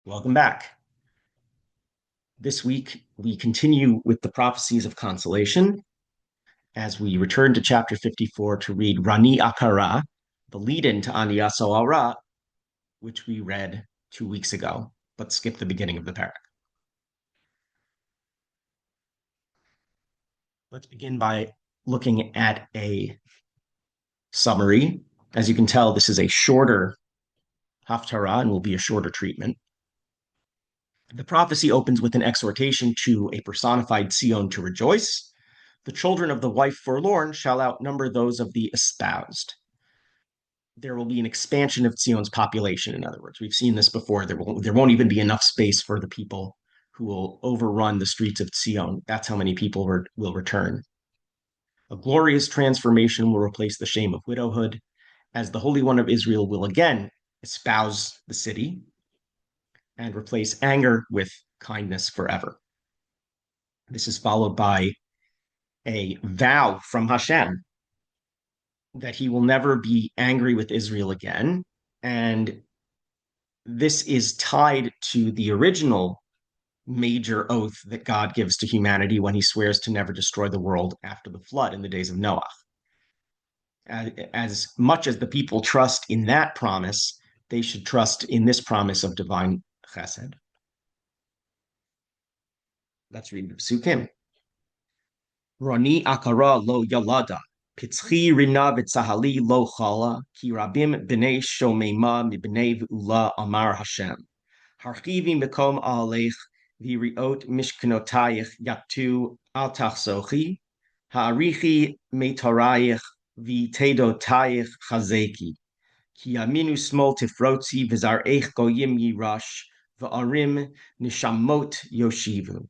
Welcome back. This week, we continue with the prophecies of consolation as we return to chapter 54 to read Rani Akara, the lead-in to Aniya So'ara, which we read 2 weeks ago, but skipped the beginning of the parak. Let's begin by looking at a summary. As you can tell, this is a shorter Haftarah and will be a shorter treatment. The prophecy opens with an exhortation to a personified Sion to rejoice. The children of the wife forlorn shall outnumber those of the espoused. There will be an expansion of Zion's population, in other words. We've seen this before. There won't even be enough space for the people who will overrun the streets of Zion. That's how many people will return. A glorious transformation will replace the shame of widowhood, as the Holy One of Israel will again espouse the city and replace anger with kindness forever. This is followed by a vow from Hashem that he will never be angry with Israel again. And this is tied to the original major oath that God gives to humanity when he swears to never destroy the world after the flood in the days of Noah. As much as the people trust in that promise, they should trust in this promise of divine chesed. Let's read the psukim. Roni akara lo yalada, pitzchi rina v'tzahali lo chala, ki rabim b'nei shomema mib'nei v'ula amar Hashem. Harchivi mekom a'alech, v'riot mishkanotayich yatu al tachsochi, ha'arichi metarayich v'tedotayich chazeki. Ki yaminu smol tifrotzi v'zar'ech goyim yirash, v'arim nishamot yoshivu.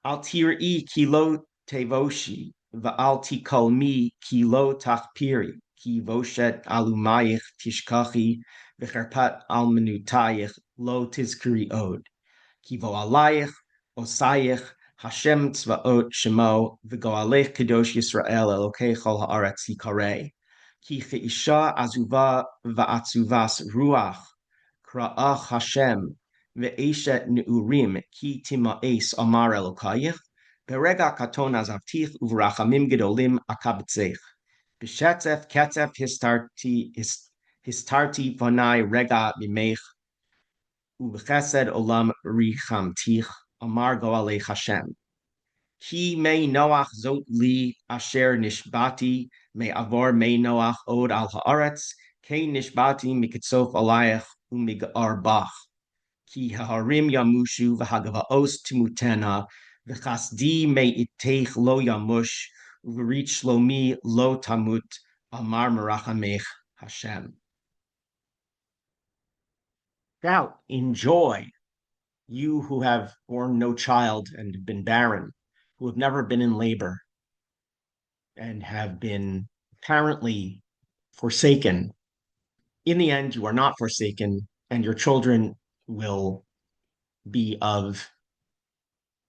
Al tir'i ki lo tevoshi, va'al tikol mi ki lo tachpiri, ki voshet alumayich tishkachi, v'cherpat al menutayich lo tizkiri od. Ki vo alayich, osayich, Hashem tzvaot shemo, v'goalech kadosh Yisrael elokei chol haaretz yikarei. Ki cheisha azuva va'atzuvas ruach, kra'ach Hashem, ve'eshet neurim ki tima'es amar elokayich, berega katon azavtich uvrachamim gedolim akabetzech. B'shetzef ketzef histarti vonai rega mimech, ubechesed olam richamtich amar goalech Hashem. Ki mei Noach zot li asher nishbati me avor mei Noach od al haaretz, ke nishbati mikitzof alayach umigar bach. Ki haharim yamushu v'hagavaos timutena, v'chasdi me itech lo yamush, v'rich shlomi lo tamut, amar merachamech Hashem. Shout, enjoy, you who have borne no child and been barren, who have never been in labor and have been apparently forsaken. In the end, you are not forsaken, and your children will be of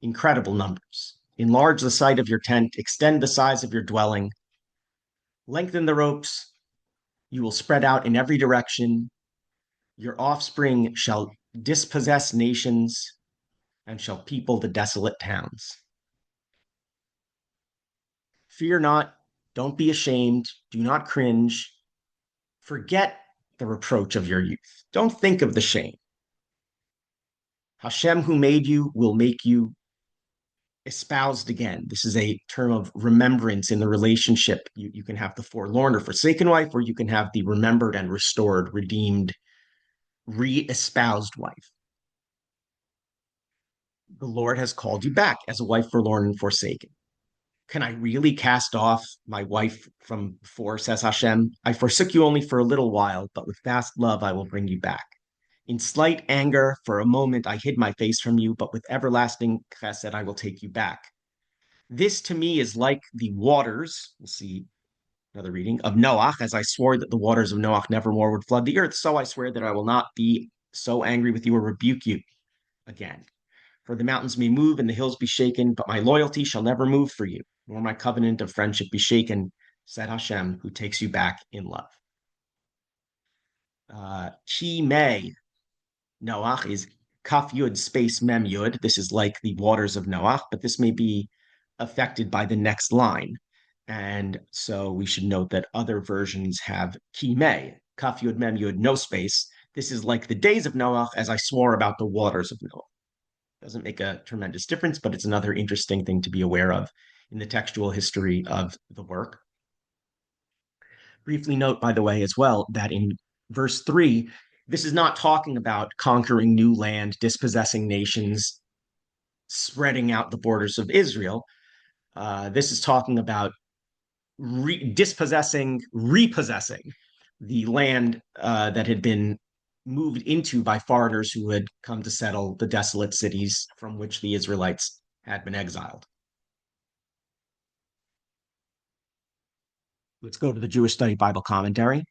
incredible numbers. Enlarge the site of your tent, extend the size of your dwelling, lengthen the ropes. You will spread out in every direction. Your offspring shall dispossess nations and shall people the desolate towns. Fear not, don't be ashamed, do not cringe. Forget the reproach of your youth. Don't think of the shame. Hashem, who made you, will make you espoused again. This is a term of remembrance in the relationship. You can have the forlorn or forsaken wife, or you can have the remembered and restored, redeemed, re-espoused wife. The Lord has called you back as a wife forlorn and forsaken. Can I really cast off my wife from before, says Hashem? I forsook you only for a little while, but with vast love I will bring you back. In slight anger, for a moment I hid my face from you, but with everlasting chesed I will take you back. This to me is like the waters, we'll see another reading, of Noach, as I swore that the waters of Noach nevermore would flood the earth, so I swear that I will not be so angry with you or rebuke you again. For the mountains may move and the hills be shaken, but my loyalty shall never move for you, nor my covenant of friendship be shaken, said Hashem, who takes you back in love. Ki may, Noach is Kaf Yud space Mem Yud. This is like the waters of Noach, but this may be affected by the next line. And so we should note that other versions have Kimei, Kaf Yud Mem Yud, no space. This is like the days of Noach, as I swore about the waters of Noach. Doesn't make a tremendous difference, but it's another interesting thing to be aware of in the textual history of the work. Briefly note, by the way, as well, that in verse 3, this is not talking about conquering new land, dispossessing nations, spreading out the borders of Israel. This is talking about dispossessing, repossessing the land that had been moved into by foreigners who had come to settle the desolate cities from which the Israelites had been exiled. Let's go to the Jewish Study Bible Commentary.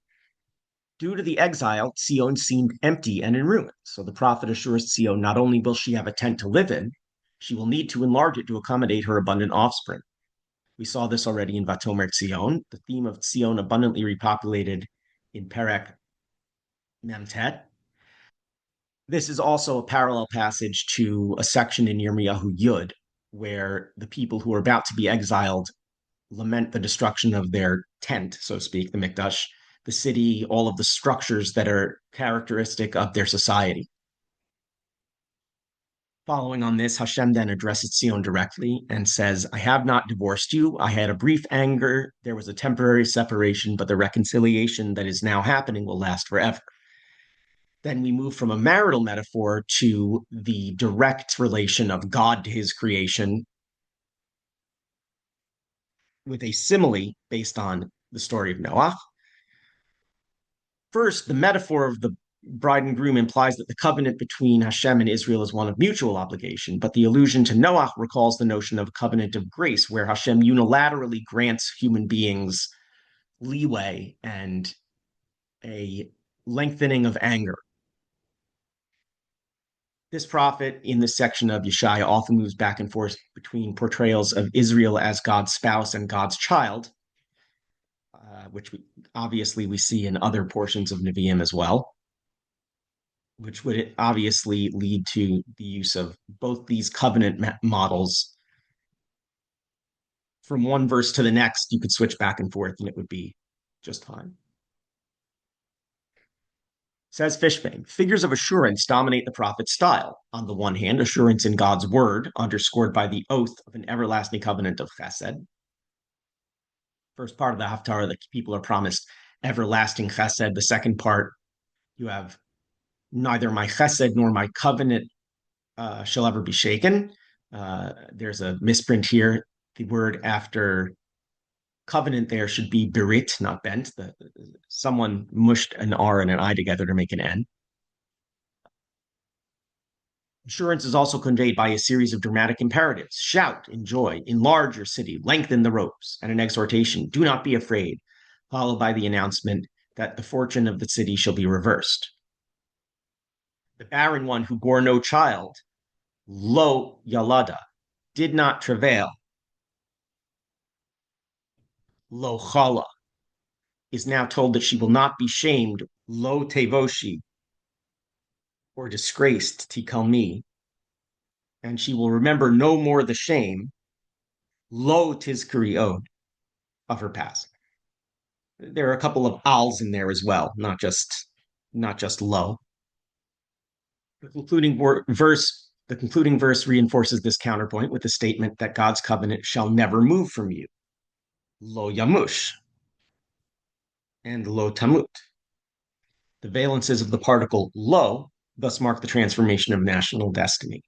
Due to the exile, Zion seemed empty and in ruins. So the prophet assures Zion not only will she have a tent to live in, she will need to enlarge it to accommodate her abundant offspring. We saw this already in Vatomer Zion, the theme of Zion abundantly repopulated in Perek Memtet. This is also a parallel passage to a section in Yirmiyahu Yud, where the people who are about to be exiled lament the destruction of their tent, so to speak, the Mikdash, the city, all of the structures that are characteristic of their society. Following on this, Hashem then addresses Zion directly and says, I have not divorced you. I had a brief anger. There was a temporary separation, but the reconciliation that is now happening will last forever. Then we move from a marital metaphor to the direct relation of God to his creation with a simile based on the story of Noah. First, the metaphor of the bride and groom implies that the covenant between Hashem and Israel is one of mutual obligation, but the allusion to Noah recalls the notion of a covenant of grace, where Hashem unilaterally grants human beings leeway and a lengthening of anger. This prophet in this section of Yeshaya often moves back and forth between portrayals of Israel as God's spouse and God's child, which obviously we see in other portions of Nevi'im as well, which would obviously lead to the use of both these covenant models. From one verse to the next, you could switch back and forth and it would be just fine. Says Fishbane, figures of assurance dominate the prophet's style. On the one hand, assurance in God's word, underscored by the oath of an everlasting covenant of chesed. First part of the Haftarah, that people are promised everlasting chesed. The second part, you have neither my chesed nor my covenant shall ever be shaken. There's a misprint here. The word after covenant there should be berit, not bent. Someone mushed an R and an I together to make an N. Assurance is also conveyed by a series of dramatic imperatives. Shout, enjoy, enlarge your city, lengthen the ropes, and an exhortation, do not be afraid, followed by the announcement that the fortune of the city shall be reversed. The barren one who bore no child, lo yalada, did not travail, lo chala, is now told that she will not be shamed, lo tevoshi, or disgraced, tikalmi, and she will remember no more the shame, lo tizkari od, of her past. There are a couple of als in there as well, not just lo. The concluding verse reinforces this counterpoint with the statement that God's covenant shall never move from you, lo yamush, and lo tamut. The valences of the particle lo thus mark the transformation of national destiny.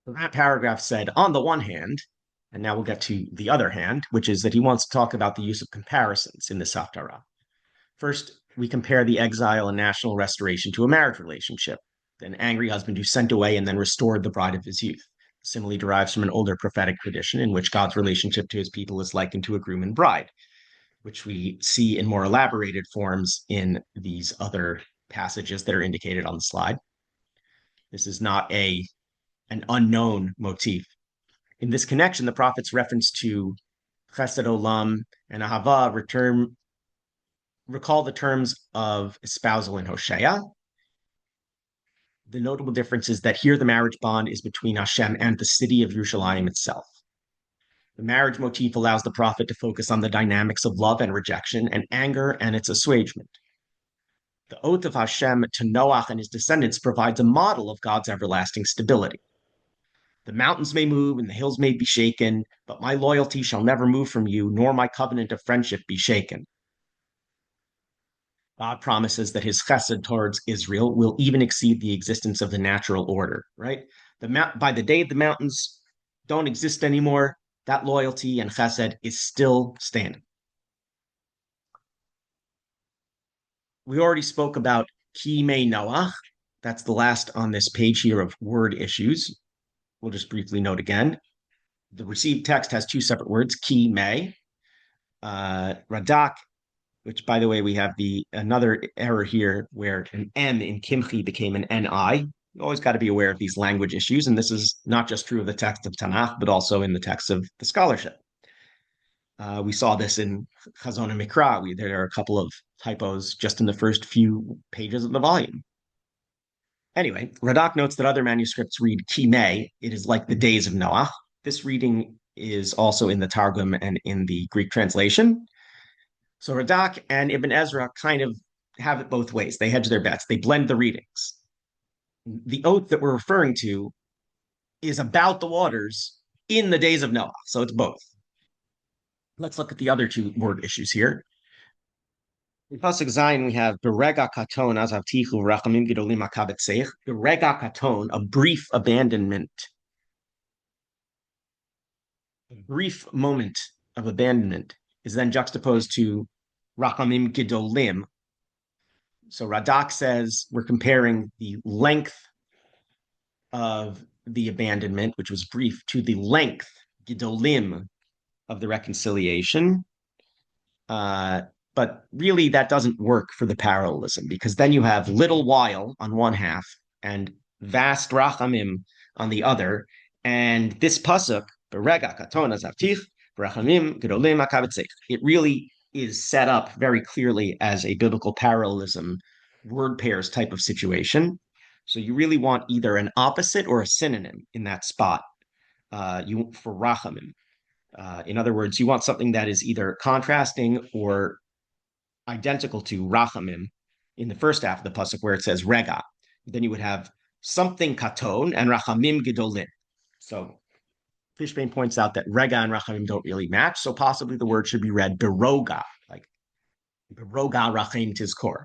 So that paragraph said, on the one hand, and now we'll get to the other hand, which is that he wants to talk about the use of comparisons in this Haftarah. First, we compare the exile and national restoration to a marriage relationship, an angry husband who sent away and then restored the bride of his youth. The simile derives from an older prophetic tradition in which God's relationship to his people is likened to a groom and bride, which we see in more elaborated forms in these other passages that are indicated on the slide. This is not an unknown motif. In this connection, the prophet's reference to chesed olam and ahava recall the terms of espousal in Hosea, The notable difference is that here the marriage bond is between Hashem and the city of Yerushalayim itself. The marriage motif allows the prophet to focus on the dynamics of love and rejection and anger and its assuagement. The oath of Hashem to Noach and his descendants provides a model of God's everlasting stability. The mountains may move and the hills may be shaken, but my loyalty shall never move from you, nor my covenant of friendship be shaken. God promises that his chesed towards Israel will even exceed the existence of the natural order, right? By the day the mountains don't exist anymore, that loyalty and chesed is still standing. We already spoke about Ki Mei Noach. That's the last on this page here of word issues. We'll just briefly note again. The received text has two separate words, Ki Mei. Radak, which, by the way, we have another error here where an M in Kimchi became an NI. You always got to be aware of these language issues, and this is not just true of the text of Tanakh, but also in the text of the scholarship. We saw this in Chazon and Mikra. There are a couple of typos just in the first few pages of the volume. Anyway, Radak notes that other manuscripts read Kimei. It is like the days of Noah. This reading is also in the Targum and in the Greek translation. So Radak and Ibn Ezra kind of have it both ways. They hedge their bets. They blend the readings. The oath that we're referring to is about the waters in the days of Noah. So it's both. Let's look at the other two word issues here. In Pasuk Zayin, we have Berega Katon Azavtichu Rachamim Gidolim Akabetzech. Berega Katon, a brief abandonment. A brief moment of abandonment is then juxtaposed to Rachamim Gidolim. So Radak says we're comparing the length of the abandonment, which was brief, to the length, Gidolim, of the reconciliation. But really, that doesn't work for the parallelism, because then you have little while on one half and vast rachamim on the other. And this pasuk, berega katon azavtich, rachamim gedolim akabetzech, it really is set up very clearly as a biblical parallelism, word pairs type of situation. So you really want either an opposite or a synonym in that spot for rachamim. In other words, you want something that is either contrasting or identical to rachamim in the first half of the pasuk where it says rega. Then you would have something katon and rachamim gedolim. So Fishbane points out that rega and rachamim don't really match, so possibly the word should be read beroga, like beroga rachim tizkor,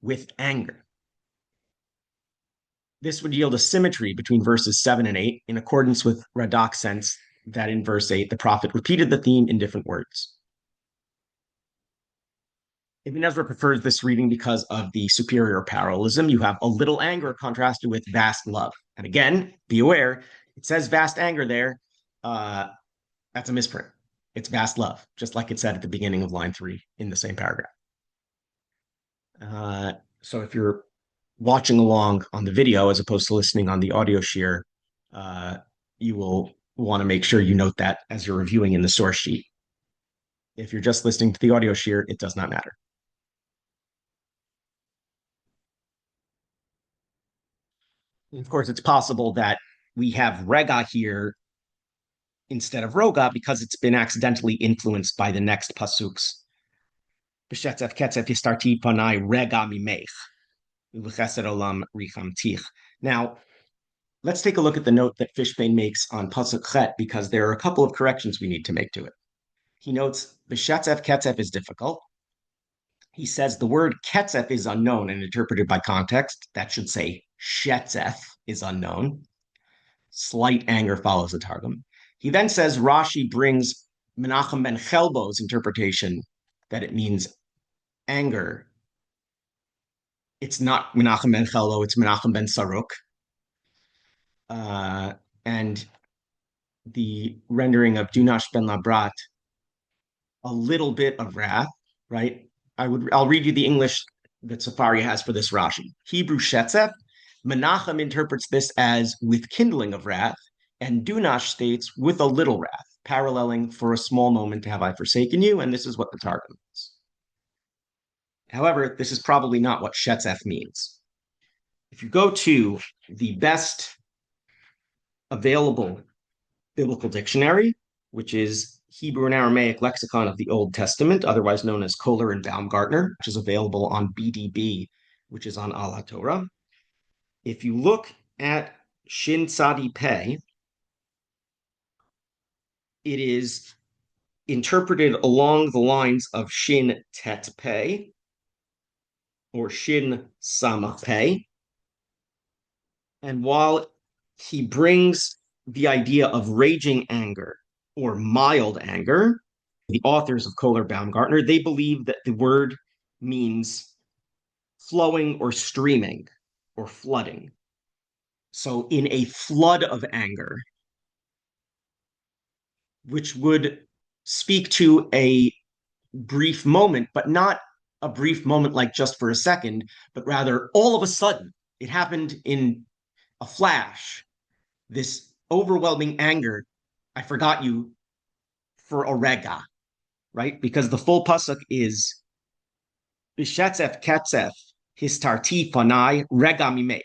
with anger. This would yield a symmetry between verses 7 and 8 in accordance with Radak's sense that in verse 8 the prophet repeated the theme in different words. Ibn Ezra prefers this reading because of the superior parallelism. You have a little anger contrasted with vast love. And again, be aware, it says vast anger there. That's a misprint. It's vast love, just like it said at the beginning of line 3 in the same paragraph. So if you're watching along on the video as opposed to listening on the audio shear, you will want to make sure you note that as you're reviewing in the source sheet. If you're just listening to the audio shear, it does not matter. Of course, it's possible that we have rega here instead of roga because it's been accidentally influenced by the next pasuks. B'shetzef ketzef histarti panai rega mimech, u'v'chesed olam richamtich. Now, let's take a look at the note that Fishbane makes on pasuk chet, because there are a couple of corrections we need to make to it. He notes b'shetzef ketzef is difficult. He says the word ketzef is unknown and interpreted by context. That should say shetzef is unknown. Slight anger follows the Targum. He then says Rashi brings Menachem ben Chelbo's interpretation that it means anger. It's not Menachem ben Chelbo, it's Menachem ben Saruk. And the rendering of Dunash ben Labrat, a little bit of wrath, right? I'll read you the English that Safari has for this Rashi. Hebrew shetzef, Menachem interprets this as with kindling of wrath, and Dunash states with a little wrath, paralleling for a small moment have I forsaken you, and this is what the Targum means. However, this is probably not what shetzef means. If you go to the best available biblical dictionary, which is Hebrew and Aramaic Lexicon of the Old Testament, otherwise known as Kohler and Baumgartner, which is available on BDB, which is on Al HaTorah. If you look at Shin Tzadi Pei, it is interpreted along the lines of Shin Tet Pei or Shin Samach Pei. And while he brings the idea of raging anger or mild anger, the authors of Kohler Baumgartner, they believe that the word means flowing or streaming or flooding. So in a flood of anger, which would speak to a brief moment, but not a brief moment like just for a second, but rather all of a sudden, it happened in a flash. This overwhelming anger, I forgot you for a rega, right? Because the full pasuk is Bishetzef ketzef histarti fanai rega mimech.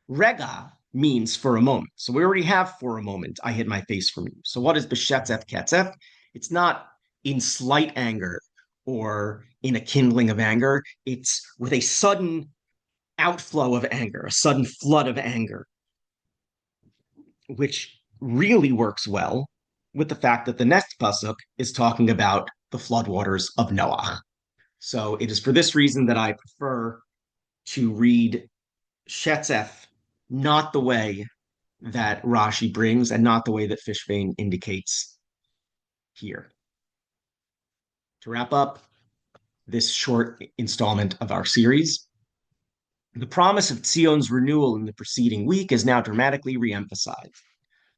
Rega means for a moment. So we already have for a moment, I hid my face from you. So what is Bishetzef ketzef? It's not in slight anger or in a kindling of anger. It's with a sudden outflow of anger, a sudden flood of anger, which really works well with the fact that the next pasuk is talking about the floodwaters of Noah. So it is for this reason that I prefer to read Shetzef not the way that Rashi brings and not the way that Fishbane indicates here. To wrap up this short installment of our series, the promise of Tzion's renewal in the preceding week is now dramatically re-emphasized.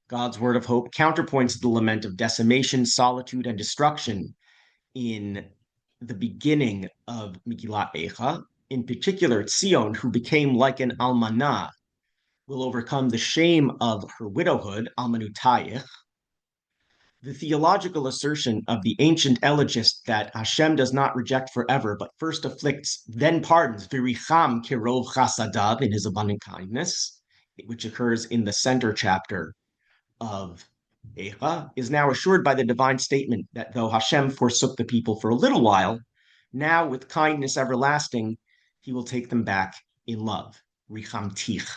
God's word of hope counterpoints the lament of decimation, solitude, and destruction in the beginning of Megillat Eicha. In particular, Tzion, who became like an almanah, will overcome the shame of her widowhood, almanutayich. The theological assertion of the ancient elegist that Hashem does not reject forever, but first afflicts, then pardons, viricham kirov chasadav, in his abundant kindness, which occurs in the center chapter of Eicha, is now assured by the divine statement that though Hashem forsook the people for a little while, now with kindness everlasting, he will take them back in love, richamtich.